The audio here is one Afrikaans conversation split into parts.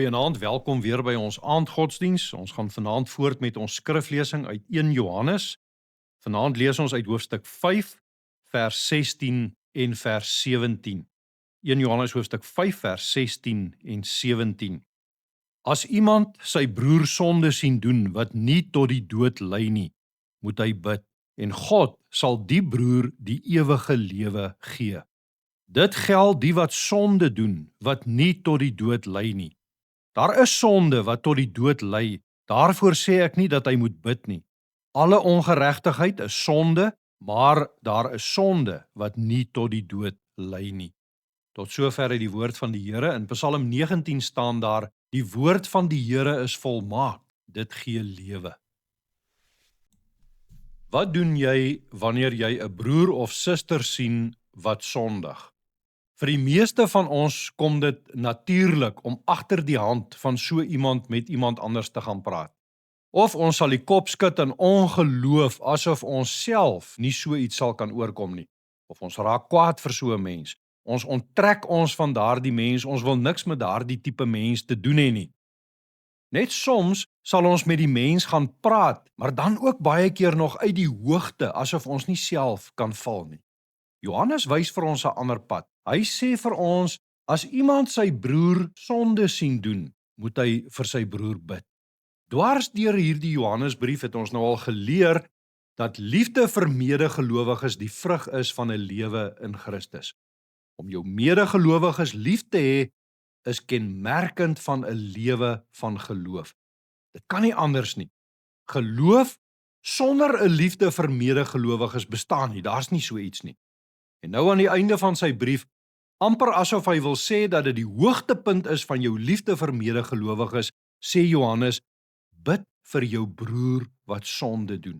Goeienaand, welkom weer by ons aandgodsdiens. Ons gaan vanaand voort met ons skriflesing uit 1 Johannes. Vanaand lees ons uit hoofstuk 5, vers 16 en vers 17. 1 Johannes hoofstuk 5, vers 16 en 17. As iemand sy broer sonde sien doen wat nie tot die dood lei nie, moet hy bid, en God sal die broer die ewige lewe gee. Dit geld die wat sonde doen, wat nie tot die dood lei nie. Daar is sonde wat tot die dood lei, daarvoor sê ek nie dat hy moet bid nie. Alle ongeregtigheid is sonde, maar daar is sonde wat nie tot die dood lei nie. Tot sover die woord van die Here. In Psalm 19 staan daar, die woord van die Here is volmaak, dit gee lewe. Wat doen jy wanneer jy 'n broer of suster sien wat sondig? Vir die meeste van ons kom dit natuurlik om agter die hand van so iemand met iemand anders te gaan praat. Of ons sal die kop skud in ongeloof asof ons self nie so iets sal kan oorkom nie. Of ons raak kwaad vir so 'n mens. Ons onttrek ons van daardie mens, ons wil niks met daardie tipe mens te doen hê nie. Net soms sal ons met die mens gaan praat, maar dan ook baie keer nog uit die hoogte, asof ons nie self kan val nie. Johannes wys vir ons 'n ander pad. Hy sê vir ons, as iemand sy broer sonde sien doen, moet hy vir sy broer bid. Dwars deur hierdie Johannesbrief het ons nou al geleer dat liefde vir medegelowiges die vrug is van 'n lewe in Christus. Om jou medegelowiges lief te hê, is kenmerkend van 'n lewe van geloof. Dit kan nie anders nie. Geloof sonder 'n liefde vir medegelowiges bestaan nie, daar's nie so iets nie. En nou aan die einde van sy brief, amper asof hy wil sê dat dit die hoogtepunt is van jou liefde vir medegelowiges, sê Johannes, bid vir jou broer wat sonde doen.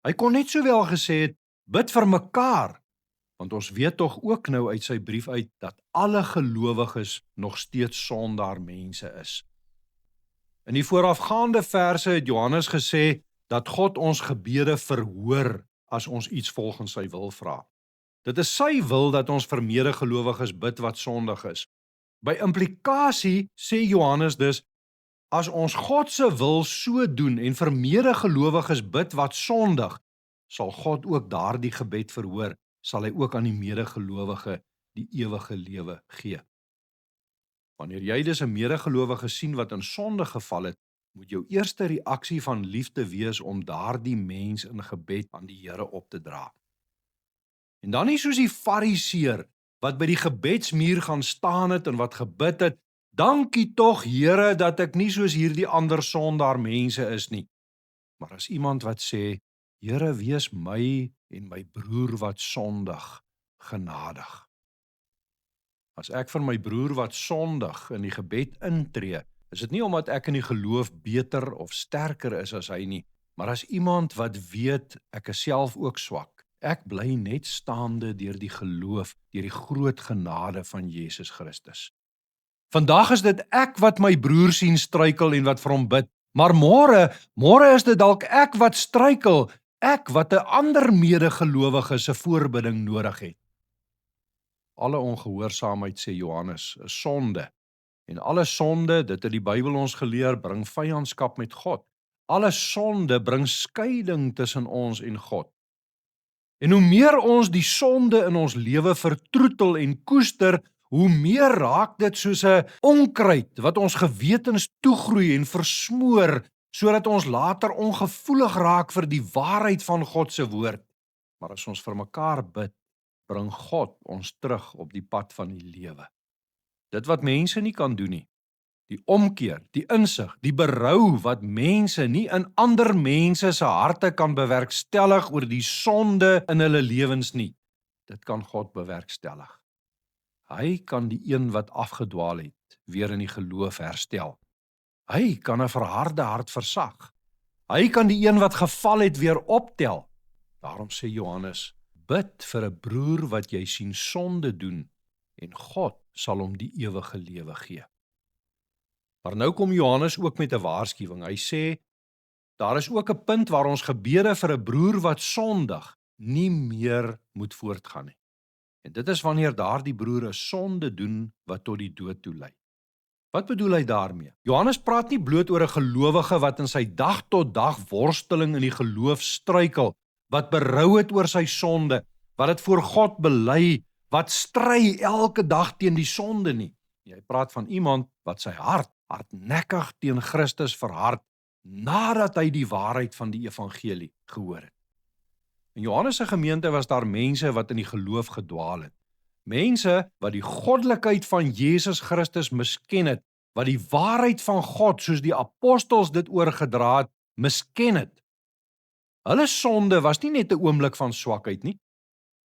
Hy kon net sowel gesê het, bid vir mekaar, want ons weet tog ook nou uit sy brief uit, dat alle gelowiges nog steeds sondaar mense is. In die voorafgaande verse het Johannes gesê, dat God ons gebede verhoor, as ons iets volgens sy wil vra. Dit is sy wil dat ons vir medegelowiges bid wat sondig is. By implikasie sê Johannes dus, as ons God se wil so doen en vir medegelowiges bid wat sondig, sal God ook daardie gebed verhoor, sal hy ook aan die medegelowige die ewige lewe gee. Wanneer jy dus 'n medegelowige sien wat in sonde geval het, moet jou eerste reaksie van liefde wees om daardie mens in gebed aan die Here op te dra. En dan nie soos die fariseer, wat by die gebedsmuur gaan staan het en wat gebid het, dankie tog Here dat ek nie soos hierdie ander sondaar mense is nie. Maar as iemand wat sê, Here wees my en my broer wat sondig, genadig. As ek vir my broer wat sondig in die gebed intree, is dit nie omdat ek in die geloof beter of sterker is as hy nie, maar as iemand wat weet ek is self ook swak. Ek bly net staande deur die geloof, deur die groot genade van Jesus Christus. Vandag is dit ek wat my broer sien struikel en wat vir hom bid, maar môre is dit dalk ek wat struikel, ek wat 'n ander medegelowige se voorbidding nodig het. Alle ongehoorsaamheid, sê Johannes, is sonde. En alle sonde, dit het die Bybel ons geleer, bring vyandskap met God. Alle sonde bring skeiding tussen ons en God. En hoe meer ons die sonde in ons lewe vertroetel en koester, hoe meer raak dit soos 'n onkruid wat ons gewetens toegroei en versmoor, sodat ons later ongevoelig raak vir die waarheid van God se woord. Maar as ons vir mekaar bid, bring God ons terug op die pad van die lewe. Dit wat mense nie kan doen nie, die omkeer, die insig, die berou wat mense nie in ander mense se harte kan bewerkstellig oor die sonde in hulle lewens nie, dit kan God bewerkstellig. Hy kan die een wat afgedwaal het, weer in die geloof herstel. Hy kan 'n verharde hart versag. Hy kan die een wat geval het weer optel. Daarom sê Johannes, bid vir 'n broer wat jy sien sonde doen, en God sal hom die ewige lewe gee. Maar nou kom Johannes ook met 'n waarskuwing. Hy sê, daar is ook 'n punt waar ons gebede vir 'n broer wat sondig nie meer moet voortgaan nie. En dit is wanneer daardie broer 'n sonde doen wat tot die dood toe lei. Wat bedoel hy daarmee? Johannes praat nie bloot oor 'n gelowige wat in sy dag tot dag worsteling in die geloof struikel, wat berou het oor sy sonde, wat dit voor God bely, wat stry elke dag teen die sonde nie. Hy praat van iemand wat sy hart hardnekkig teen Christus verhard, nadat hy die waarheid van die evangelie gehoor het. In Johannes se gemeente was daar mense wat in die geloof gedwaal het. Mense wat die goddelikheid van Jesus Christus misken het, wat die waarheid van God, soos die apostels dit oorgedra het, misken het. Hulle sonde was nie net 'n oomblik van swakheid nie.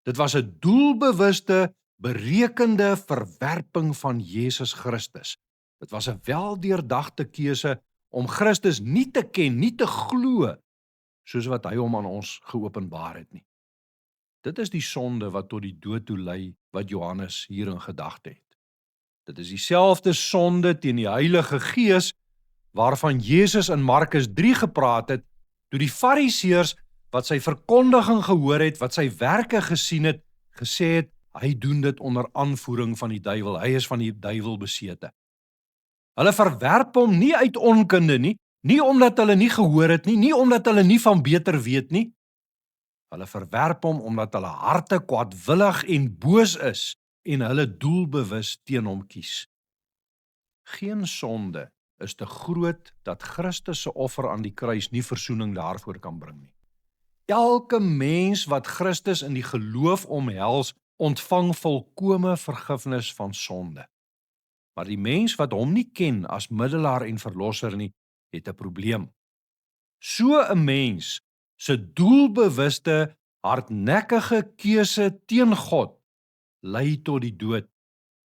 Dit was 'n doelbewuste, berekende verwerping van Jesus Christus. Dit was 'n weldeurdagte keuse om Christus nie te ken, nie te glo, soos wat hy hom aan ons geopenbaar het nie. Dit is die sonde wat tot die dood toe lei, wat Johannes hier in gedagte het. Dit is dieselfde sonde teen die Heilige Gees, waarvan Jesus in Markus 3 gepraat het, toe die Fariseërs wat sy verkondiging gehoor het, wat sy werke gesien het, gesê het, hy doen dit onder aanvoering van die duiwel, hy is van die duiwel besete. Hulle verwerp hom nie uit onkunde nie, nie omdat hulle nie gehoor het nie, nie omdat hulle nie van beter weet nie. Hulle verwerp hom omdat hulle harte kwaadwillig en boos is en hulle doelbewus teen hom kies. Geen sonde is te groot dat Christus se offer aan die kruis nie versoening daarvoor kan bring nie. Elke mens wat Christus in die geloof omhels, ontvang volkome vergifnis van sonde. Maar die mens wat hom nie ken as middelaar en verlosser nie, het 'n probleem. So 'n mens se doelbewuste, hardnekkige keuse teen God lei tot die dood,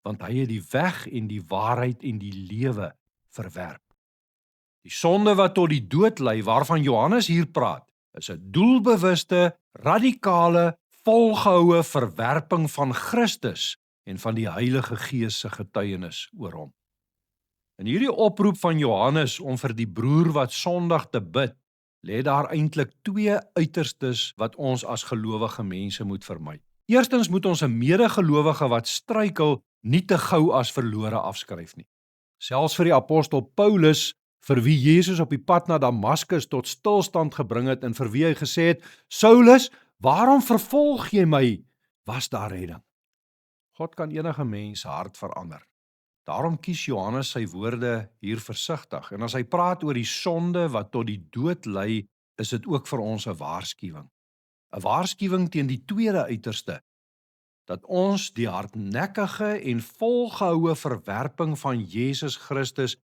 want hy het die weg en die waarheid en die lewe verwerp. Die sonde wat tot die dood lei, waarvan Johannes hier praat, is 'n doelbewuste, radikale, volgehoue verwerping van Christus en van die Heilige Gees se getuienis oor hom. In hierdie oproep van Johannes om vir die broer wat sondig te bid, lê daar eintlik twee uiterstes wat ons as gelowige mense moet vermy. Eerstens moet ons 'n medegelowige wat struikel nie te gou as verlore afskryf nie. Selfs vir die apostel Paulus, vir wie Jesus op die pad na Damaskus tot stilstand gebring het en vir wie hy gesê het, Saulus, waarom vervolg jy my? Was daar redding. God kan enige mens se hart verander. Daarom kies Johannes sy woorde hier versigtig. En as hy praat oor die sonde wat tot die dood lei, is dit ook vir ons 'n waarskuwing. 'n Waarskuwing teen die tweede uiterste, dat ons die hardnekkige en volgehoue verwerping van Jesus Christus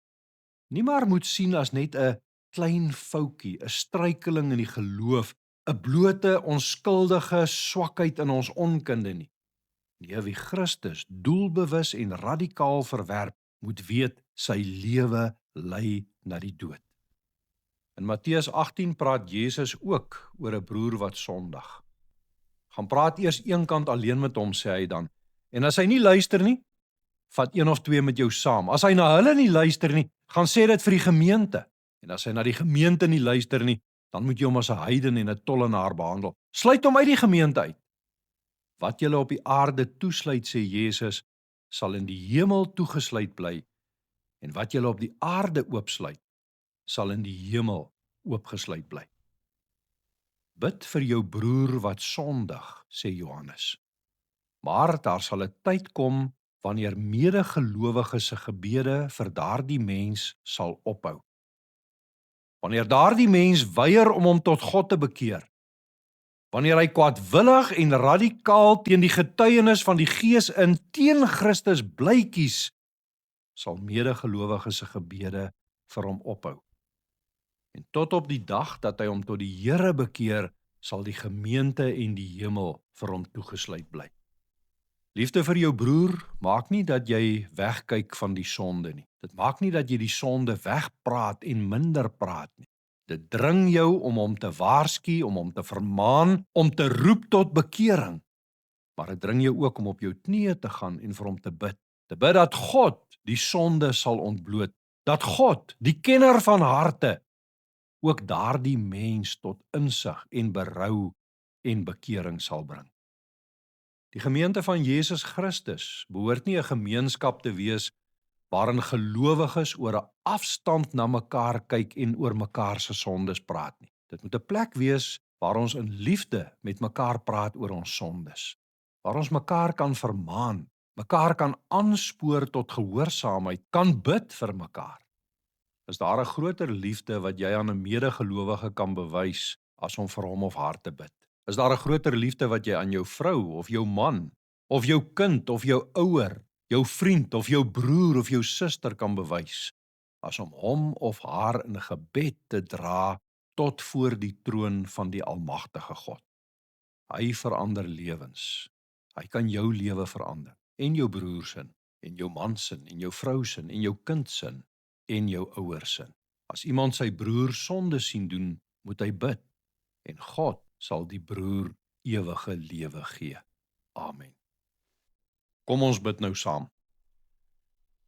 nie maar moet sien as net 'n klein foutjie, 'n struikeling in die geloof, 'n blote onskuldige swakheid in ons onkunde nie. Nee, wie Christus doelbewus en radikaal verwerp, moet weet sy lewe lei na die dood. In Matteus 18 praat Jesus ook oor 'n broer wat sondig. Gaan praat eers eenkant alleen met hom, sê hy dan. En as hy nie luister nie, vat een of twee met jou saam. As hy na hulle nie luister nie, gaan sê dit vir die gemeente. En as hy na die gemeente nie luister nie, dan moet jy hom as 'n heiden en 'n tollenaar behandel. Sluit hom uit die gemeente uit. Wat julle op die aarde toesluit, sê Jesus, sal in die hemel toegesluit bly. En wat julle op die aarde oopsluit, sal in die hemel oopgesluit bly. Bid vir jou broer wat sondig, sê Johannes. Maar daar sal 'n tyd kom wanneer medegelowiges se gebede vir daardie mens sal ophou. Wanneer daardie mens weier om hom tot God te bekeer, wanneer hy kwaadwillig en radikaal teen die getuienis van die Gees in teen Christus bly kies, sal medegelowiges se gebede vir hom ophou. En tot op die dag dat hy hom tot die Here bekeer, sal die gemeente en die hemel vir hom toegesluit bly. Liefde vir jou broer maak nie dat jy wegkyk van die sonde nie. Dit maak nie dat jy die sonde wegpraat en minder praat nie. Dit dring jou om hom te waarsku, om hom te vermaan, om te roep tot bekering. Maar dit dring jou ook om op jou knieë te gaan en vir hom te bid. Te bid dat God die sonde sal ontbloot, dat God, die kenner van harte, ook daardie mens tot insig en berou en bekering sal bring. Die gemeente van Jesus Christus behoort nie 'n gemeenskap te wees waarin gelowiges oor 'n afstand na mekaar kyk en oor mekaar se sondes praat nie. Dit moet 'n plek wees waar ons in liefde met mekaar praat oor ons sondes, waar ons mekaar kan vermaan, mekaar kan aanspoor tot gehoorsaamheid, kan bid vir mekaar. Is daar 'n groter liefde wat jy aan 'n medegelowige kan bewys as om vir hom of haar te bid? Is daar 'n groter liefde wat jy aan jou vrou of jou man of jou kind of jou ouer, jou vriend of jou broer of jou suster kan bewys as om hom of haar in gebed te dra tot voor die troon van die almagtige God? Hy verander lewens. Hy kan jou lewe verander en jou broer se en jou man se en jou vrou se en jou kind se en jou ouers se. As iemand sy broer sonde sien doen, moet hy bid en God sal die broer ewige lewe gee. Amen. Kom ons bid nou saam.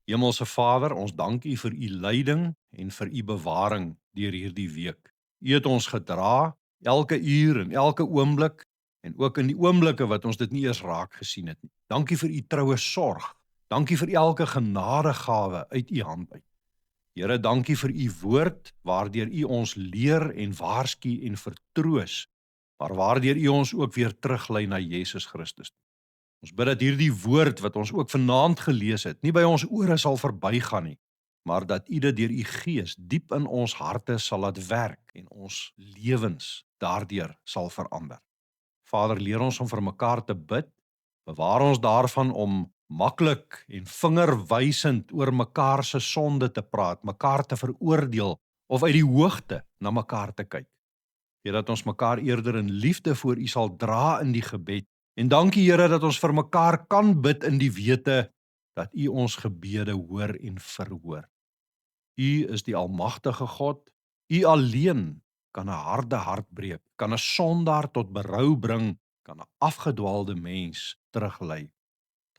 Hemelse Vader, ons dank U vir U leiding en vir U bewaring deur hierdie week. U het ons gedra elke uur en elke oomblik en ook in die oomblikke wat ons dit nie eers raak gesien het nie. Dankie vir U troue sorg. Dankie vir elke genadegawe uit U hand uit. Here, dankie vir U woord waardeur U ons leer en waarsku en vertroos, maar waardeur U ons ook weer teruglei na Jesus Christus. Ons bid dat hierdie woord wat ons ook vanaand gelees het, nie by ons ore sal verbygaan nie, maar dat U dit deur U Gees diep in ons harte sal laat werk en ons lewens daardeur sal verander. Vader, leer ons om vir mekaar te bid, bewaar ons daarvan om maklik en vingerwysend oor mekaar se sonde te praat, mekaar te veroordeel of uit die hoogte na mekaar te kyk. Here, dat ons mekaar eerder in liefde voor U sal dra in die gebed. En dankie Here dat ons vir mekaar kan bid in die wete dat U ons gebede hoor en verhoor. U is die almagtige God. U alleen kan 'n harde hart breek, kan 'n sondaar tot berou bring, kan 'n afgedwaalde mens teruglei.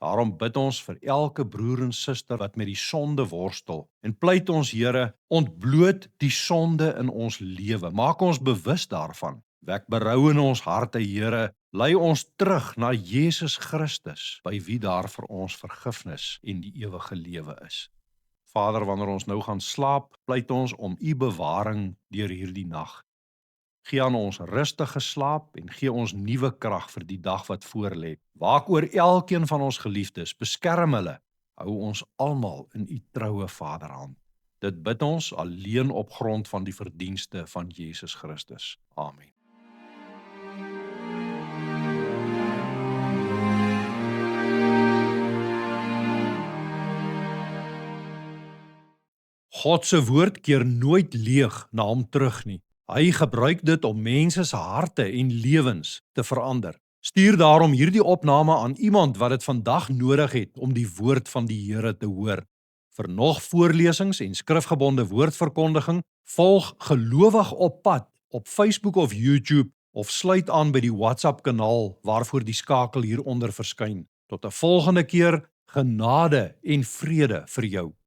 Daarom bid ons vir elke broer en suster wat met die sonde worstel en pleit ons Here, ontbloot die sonde in ons lewe, maak ons bewus daarvan, wek berou in ons harte Here, lei ons terug na Jesus Christus, by wie daar vir ons vergifnis en die ewige lewe is. Vader, wanneer ons nou gaan slaap, pleit ons om U bewaring deur hierdie nag. Gee aan ons rustige slaap en gee ons nuwe krag vir die dag wat voorlê. Waak oor elkeen van ons geliefdes, beskerm hulle, hou ons almal in U troue Vaderhand. Dit bid ons alleen op grond van die verdienste van Jesus Christus. Amen. God se woord keer nooit leeg na hom terug nie. Hy gebruik dit om mense se harte en lewens te verander. Stuur daarom hierdie opname aan iemand wat dit vandag nodig het om die woord van die Here te hoor. Vir nog voorlesings en skrifgebonde woordverkondiging, volg Gelowig op Pad op Facebook of YouTube of sluit aan by die WhatsApp kanaal waarvoor die skakel hieronder verskyn. Tot 'n volgende keer, genade en vrede vir jou.